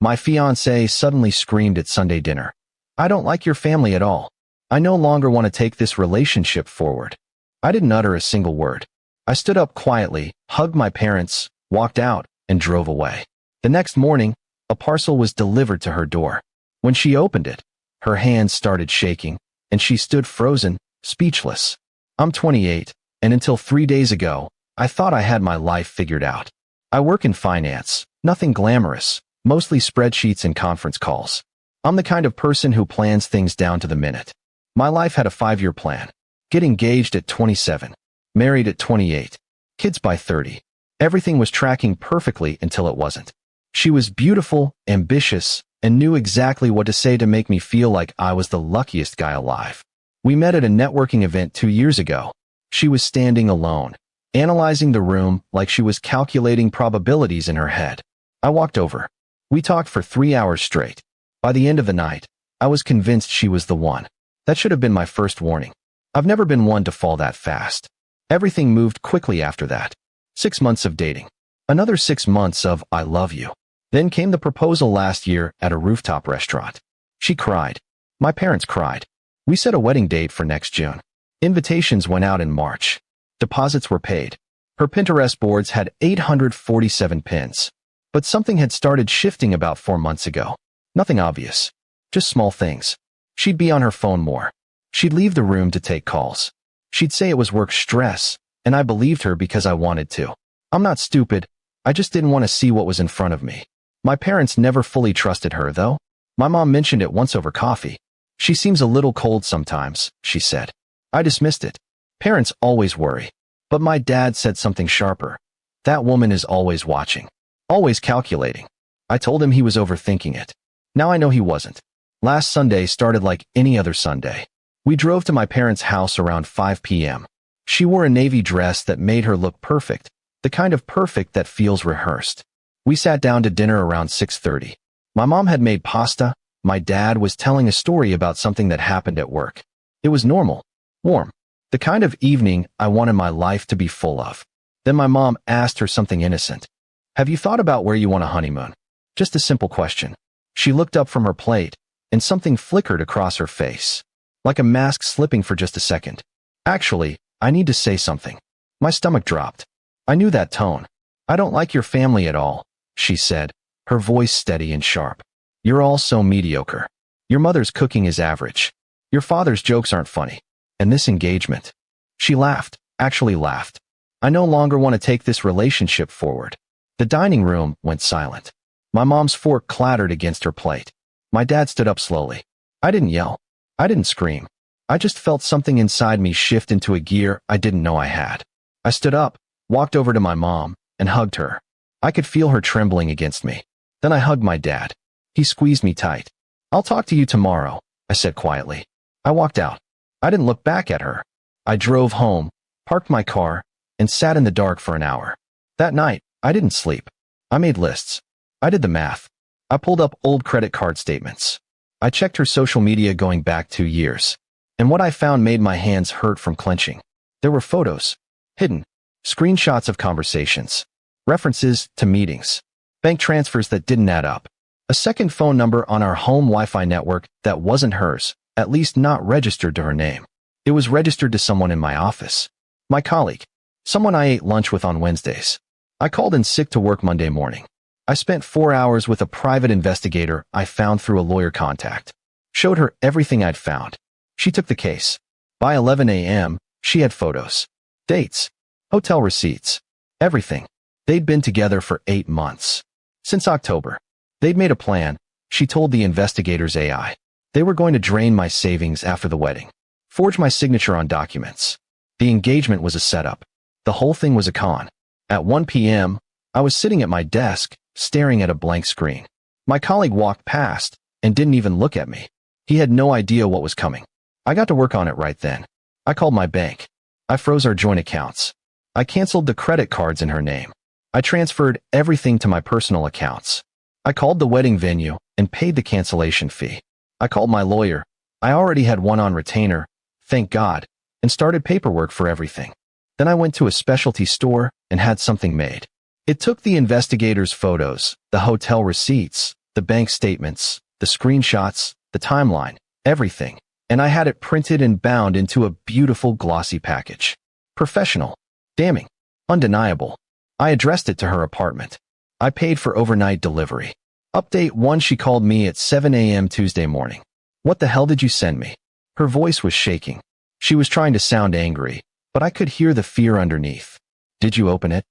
My fiancée suddenly screamed at Sunday dinner. I don't like your family at all. I no longer want to take this relationship forward. I didn't utter a single word. I stood up quietly, hugged my parents, walked out, and drove away. The next morning, a parcel was delivered to her door. When she opened it, her hands started shaking, and she stood frozen, speechless. I'm 28, and until 3 days ago, I thought I had my life figured out. I work in finance, nothing glamorous, mostly spreadsheets and conference calls. I'm the kind of person who plans things down to the minute. My life had a 5-year plan. Get engaged at 27, married at 28, kids by 30. Everything was tracking perfectly until it wasn't. She was beautiful, ambitious, and knew exactly what to say to make me feel like I was the luckiest guy alive. We met at a networking event 2 years ago. She was standing alone, analyzing the room like she was calculating probabilities in her head. I walked over. We talked for 3 hours straight. By the end of the night, I was convinced she was the one. That should have been my first warning. I've never been one to fall that fast. Everything moved quickly after that. 6 months of dating. Another 6 months of I love you. Then came the proposal last year at a rooftop restaurant. She cried. My parents cried. We set a wedding date for next June. Invitations went out in March. Deposits were paid. Her Pinterest boards had 847 pins. But something had started shifting about 4 months ago. Nothing obvious. Just small things. She'd be on her phone more. She'd leave the room to take calls. She'd say it was work stress, and I believed her because I wanted to. I'm not stupid. I just didn't want to see what was in front of me. My parents never fully trusted her, though. My mom mentioned it once over coffee. She seems a little cold sometimes, she said. I dismissed it. Parents always worry. But my dad said something sharper. That woman is always watching. Always calculating. I told him he was overthinking it. Now I know he wasn't. Last Sunday started like any other Sunday. We drove to my parents' house around 5 p.m. She wore a navy dress that made her look perfect, the kind of perfect that feels rehearsed. We sat down to dinner around 6:30. My mom had made pasta. My dad was telling a story about something that happened at work. It was normal, warm, the kind of evening I wanted my life to be full of. Then my mom asked her something innocent. Have you thought about where you want a honeymoon? Just a simple question. She looked up from her plate, and something flickered across her face, like a mask slipping for just a second. Actually, I need to say something. My stomach dropped. I knew that tone. I don't like your family at all, she said, her voice steady and sharp. You're all so mediocre. Your mother's cooking is average. Your father's jokes aren't funny. And this engagement. She laughed, actually laughed. I no longer want to take this relationship forward. The dining room went silent. My mom's fork clattered against her plate. My dad stood up slowly. I didn't yell. I didn't scream. I just felt something inside me shift into a gear I didn't know I had. I stood up, walked over to my mom, and hugged her. I could feel her trembling against me. Then I hugged my dad. He squeezed me tight. I'll talk to you tomorrow, I said quietly. I walked out. I didn't look back at her. I drove home, parked my car, and sat in the dark for an hour. That night, I didn't sleep. I made lists. I did the math. I pulled up old credit card statements. I checked her social media going back 2 years. And what I found made my hands hurt from clenching. There were photos. Hidden. Screenshots of conversations. References to meetings. Bank transfers that didn't add up. A second phone number on our home Wi-Fi network that wasn't hers, at least not registered to her name. It was registered to someone in my office. My colleague. Someone I ate lunch with on Wednesdays. I called in sick to work Monday morning. I spent 4 hours with a private investigator I found through a lawyer contact. Showed her everything I'd found. She took the case. By 11 a.m., she had photos, dates, hotel receipts, everything. They'd been together for 8 months. Since October. They'd made a plan, she told the investigator's AI. They were going to drain my savings after the wedding. Forge my signature on documents. The engagement was a setup. The whole thing was a con. At 1 p.m., I was sitting at my desk, staring at a blank screen. My colleague walked past and didn't even look at me. He had no idea what was coming. I got to work on it right then. I called my bank. I froze our joint accounts. I canceled the credit cards in her name. I transferred everything to my personal accounts. I called the wedding venue and paid the cancellation fee. I called my lawyer. I already had one on retainer, thank God, and started paperwork for everything. Then I went to a specialty store and had something made. It took the investigator's photos, the hotel receipts, The bank statements, the screenshots, the timeline, everything. And I had it printed and bound into a beautiful glossy package. Professional. Damning. Undeniable. I addressed it to her apartment. I paid for overnight delivery. Update 1: She called me at 7 a.m. Tuesday morning. What the hell did you send me? Her voice was shaking. She was trying to sound angry, but I could hear the fear underneath. Did you open it?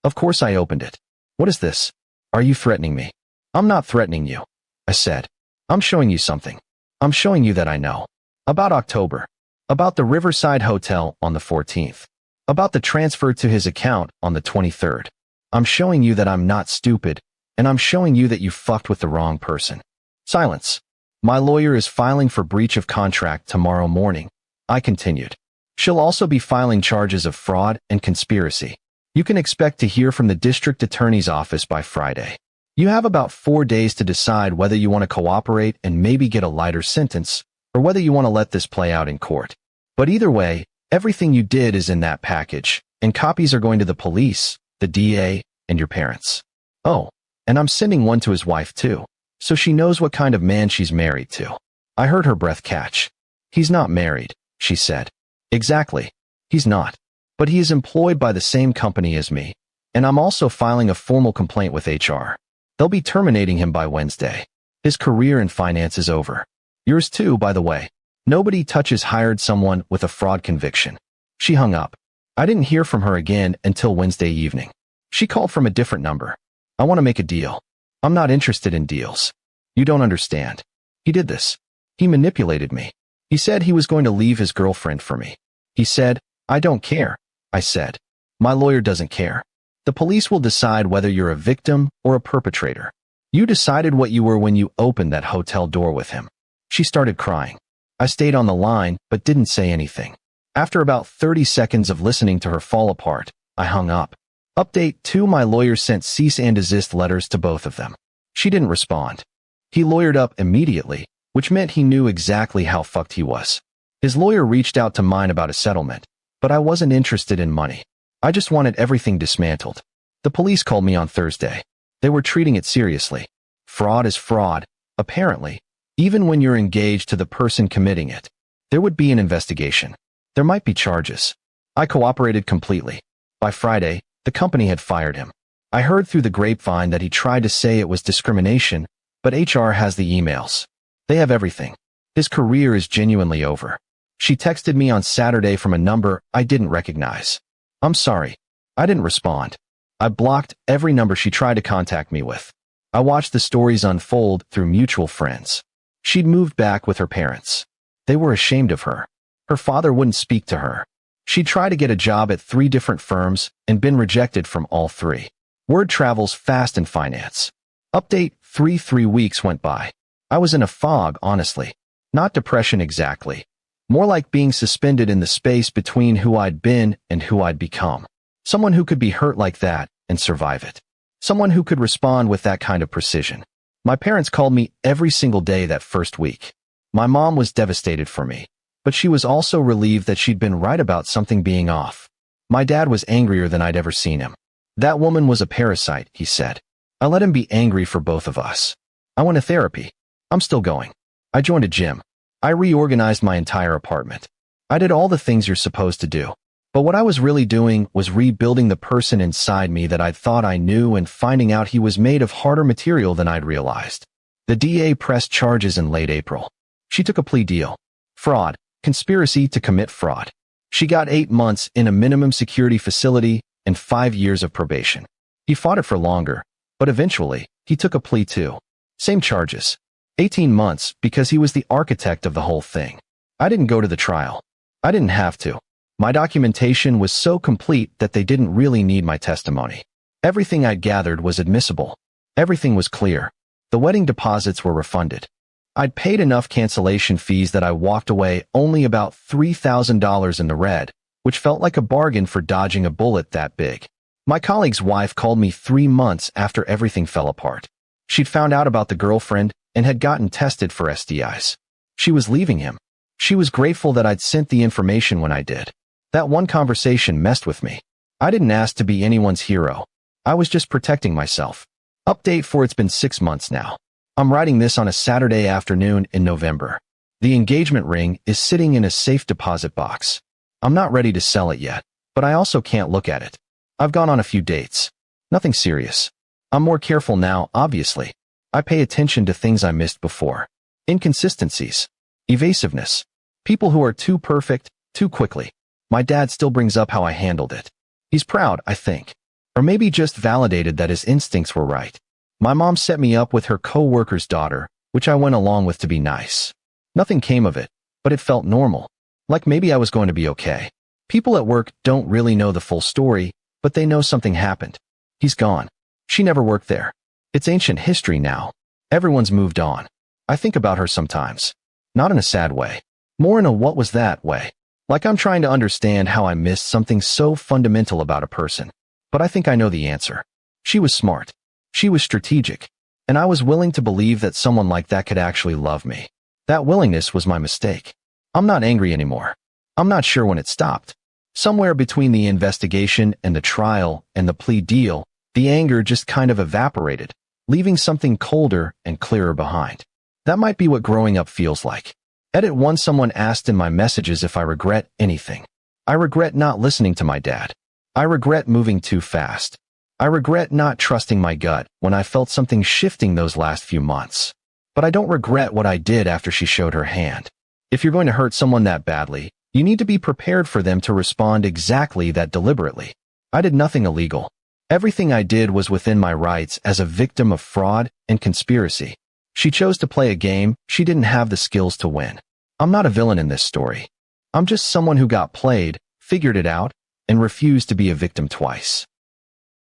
Of course I opened it. What is this? Are you threatening me? I'm not threatening you, I said. I'm showing you something. I'm showing you that I know. About October. About the Riverside Hotel on the 14th. About the transfer to his account on the 23rd. I'm showing you that I'm not stupid, and I'm showing you that you fucked with the wrong person. Silence. My lawyer is filing for breach of contract tomorrow morning, I continued. She'll also be filing charges of fraud and conspiracy. You can expect to hear from the district attorney's office by Friday. You have about 4 days to decide whether you want to cooperate and maybe get a lighter sentence, or whether you want to let this play out in court. But either way, everything you did is in that package, and copies are going to the police, the DA, and your parents. Oh, and I'm sending one to his wife too, so she knows what kind of man she's married to. I heard her breath catch. He's not married, she said. Exactly. He's not. But he is employed by the same company as me, and I'm also filing a formal complaint with HR. They'll be terminating him by Wednesday. His career in finance is over. Yours too, by the way. Nobody touches hired someone with a fraud conviction. She hung up. I didn't hear from her again until Wednesday evening. She called from a different number. I want to make a deal. I'm not interested in deals. You don't understand. He did this. He manipulated me. He said he was going to leave his girlfriend for me. He said, I don't care, I said. My lawyer doesn't care. The police will decide whether you're a victim or a perpetrator. You decided what you were when you opened that hotel door with him. She started crying. I stayed on the line, but didn't say anything. After about 30 seconds of listening to her fall apart, I hung up. Update 2: My lawyer sent cease and desist letters to both of them. She didn't respond. He lawyered up immediately, which meant he knew exactly how fucked he was. His lawyer reached out to mine about a settlement, but I wasn't interested in money. I just wanted everything dismantled. The police called me on Thursday. They were treating it seriously. Fraud is fraud, apparently. Even when you're engaged to the person committing it, there would be an investigation. There might be charges. I cooperated completely. By Friday, the company had fired him. I heard through the grapevine that he tried to say it was discrimination, but HR has the emails. They have everything. His career is genuinely over. She texted me on Saturday from a number I didn't recognize. I'm sorry. I didn't respond. I blocked every number she tried to contact me with. I watched the stories unfold through mutual friends. She'd moved back with her parents. They were ashamed of her. Her father wouldn't speak to her. She'd tried to get a job at 3 different firms and been rejected from all 3. Word travels fast in finance. Update 3 weeks went by. I was in a fog, honestly. Not depression exactly. More like being suspended in the space between who I'd been and who I'd become. Someone who could be hurt like that and survive it. Someone who could respond with that kind of precision. My parents called me every single day that first week. My mom was devastated for me, but she was also relieved that she'd been right about something being off. My dad was angrier than I'd ever seen him. That woman was a parasite, he said. I let him be angry for both of us. I went to therapy. I'm still going. I joined a gym. I reorganized my entire apartment. I did all the things you're supposed to do. But what I was really doing was rebuilding the person inside me that I thought I knew and finding out he was made of harder material than I'd realized. The DA pressed charges in late April. She took a plea deal. Fraud, conspiracy to commit fraud. She got 8 months in a minimum security facility and 5 years of probation. He fought it for longer, but eventually, he took a plea too. Same charges. 18 months because he was the architect of the whole thing. I didn't go to the trial. I didn't have to. My documentation was so complete that they didn't really need my testimony. Everything I'd gathered was admissible. Everything was clear. The wedding deposits were refunded. I'd paid enough cancellation fees that I walked away only about $3,000 in the red, which felt like a bargain for dodging a bullet that big. My colleague's wife called me 3 months after everything fell apart. She'd found out about the girlfriend and had gotten tested for STIs. She was leaving him. She was grateful that I'd sent the information when I did. That one conversation messed with me. I didn't ask to be anyone's hero. I was just protecting myself. Update 4: It's been 6 months now. I'm writing this on a Saturday afternoon in November. The engagement ring is sitting in a safe deposit box. I'm not ready to sell it yet, but I also can't look at it. I've gone on a few dates. Nothing serious. I'm more careful now, obviously. I pay attention to things I missed before. Inconsistencies. Evasiveness. People who are too perfect, too quickly. My dad still brings up how I handled it. He's proud, I think. Or maybe just validated that his instincts were right. My mom set me up with her co-worker's daughter, which I went along with to be nice. Nothing came of it, but it felt normal. Like maybe I was going to be okay. People at work don't really know the full story, but they know something happened. He's gone. She never worked there. It's ancient history now. Everyone's moved on. I think about her sometimes. Not in a sad way. More in a what was that way. Like I'm trying to understand how I missed something so fundamental about a person. But I think I know the answer. She was smart. She was strategic. And I was willing to believe that someone like that could actually love me. That willingness was my mistake. I'm not angry anymore. I'm not sure when it stopped. Somewhere between the investigation and the trial and the plea deal, the anger just kind of evaporated, leaving something colder and clearer behind. That might be what growing up feels like. Edit 1. Someone asked in my messages if I regret anything. I regret not listening to my dad. I regret moving too fast. I regret not trusting my gut when I felt something shifting those last few months. But I don't regret what I did after she showed her hand. If you're going to hurt someone that badly, you need to be prepared for them to respond exactly that deliberately. I did nothing illegal. Everything I did was within my rights as a victim of fraud and conspiracy. She chose to play a game she didn't have the skills to win. I'm not a villain in this story. I'm just someone who got played, figured it out, and refused to be a victim twice.